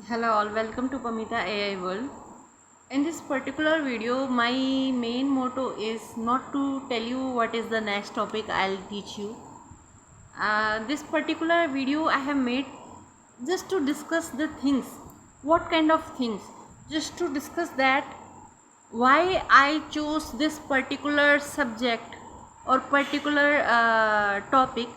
Hello all, welcome to Pamita AI World. In this particular video, my main motto is not to tell you what is the next topic I'll teach you. This particular video I have made just to discuss the things. What kind of things? Just to discuss that why I chose this particular subject or particular topic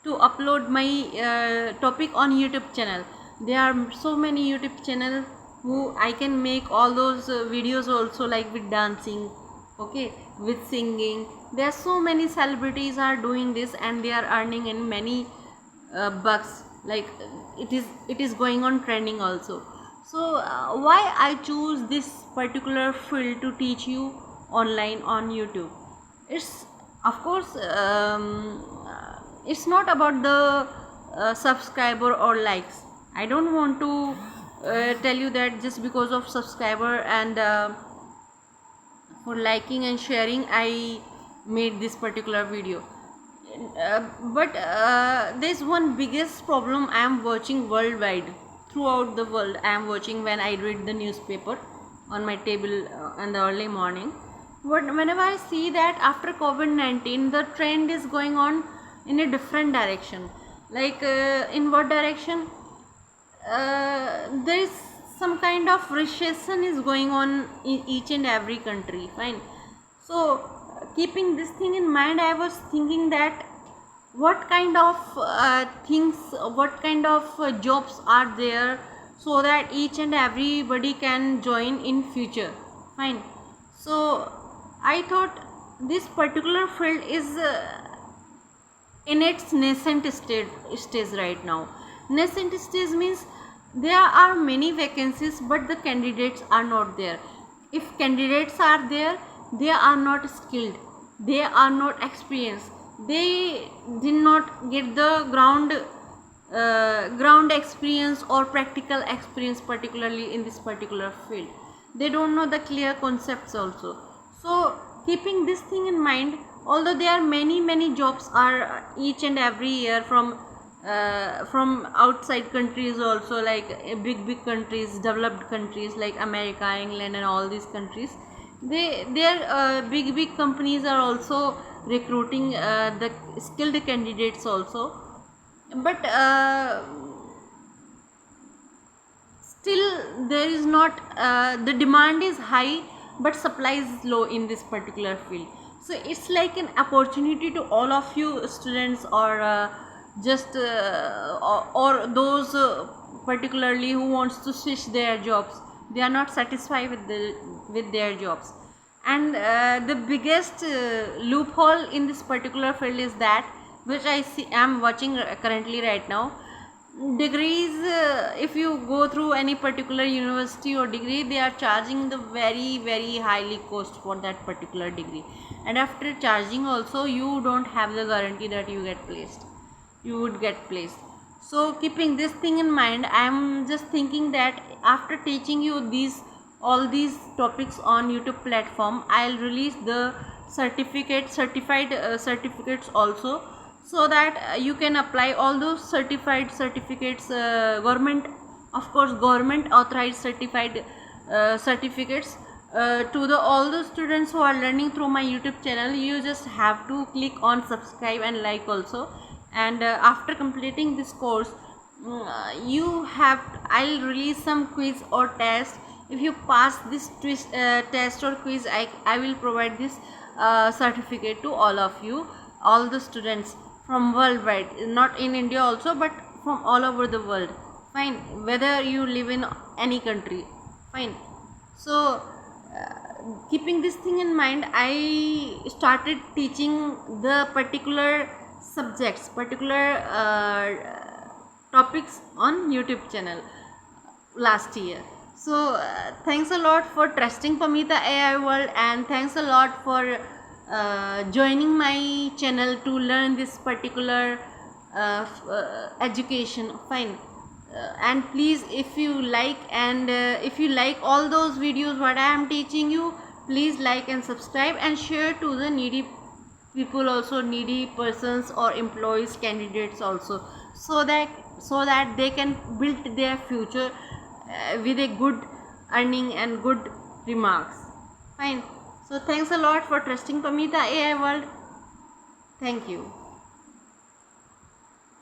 to upload my topic on YouTube channel. There are so many YouTube channel who I can make all those videos also, like with dancing, okay, with singing. There are so many celebrities are doing this and they are earning in many bucks. Like it is going on trending also. So why I choose this particular field to teach you online on YouTube? It's of course it's not about the subscriber or likes. I don't want to tell you that just because of subscriber and for liking and sharing I made this particular video. But there's one biggest problem I am watching worldwide, throughout the world. I am watching when I read the newspaper on my table in the early morning. But whenever I see that after COVID-19 the trend is going on in a different direction. Like in what direction? There is some kind of recession is going on in each and every country. Fine. So keeping this thing in mind, I was thinking that what kind of things, what kind of jobs are there, so that each and everybody can join in future. Fine. So I thought this particular field is in its nascent stage right now. Nascent stage means there are many vacancies but the candidates are not there. If candidates are there, they are not skilled, they are not experienced, they did not get the ground experience or practical experience, particularly in this particular field. They don't know the clear concepts also. So keeping this thing in mind, although there are many jobs are each and every year from outside countries also, like big countries, developed countries like America, England and all these countries, their big companies are also recruiting the skilled candidates also. But still there is not the demand is high but supply is low in this particular field. So it's like an opportunity to all of you students, or just or those particularly who wants to switch their jobs. They are not satisfied with their jobs. And the biggest loophole in this particular field is that, which I see am watching currently right now. Degrees, if you go through any particular university or degree, they are charging the very highly cost for that particular degree. And after charging also, you don't have the guarantee that you would get placed. So keeping this thing in mind, I am just thinking that after teaching you all these topics on YouTube platform, I'll release the certified certificates also, so that you can apply all those certified certificates, government, of course government authorized certified certificates, to the all the students who are learning through my YouTube channel. You just have to click on subscribe and like also. And after completing this course, you have I'll release some quiz or test. If you pass this test or quiz, I will provide this certificate to all of you, all the students from worldwide, not in India also, but from all over the world. Fine, whether you live in any country. Fine. So keeping this thing in mind, I started teaching the particular subjects, particular topics on YouTube channel last year. So thanks a lot for trusting Pamita AI World, and thanks a lot for joining my channel to learn this particular education. Fine. And please, if you like, and if you like all those videos what I am teaching you, please like and subscribe and share to the needy people also, needy persons or employees, candidates also, so that they can build their future with a good earning and good remarks. Fine. So thanks a lot for trusting Pamita AI World. Thank you.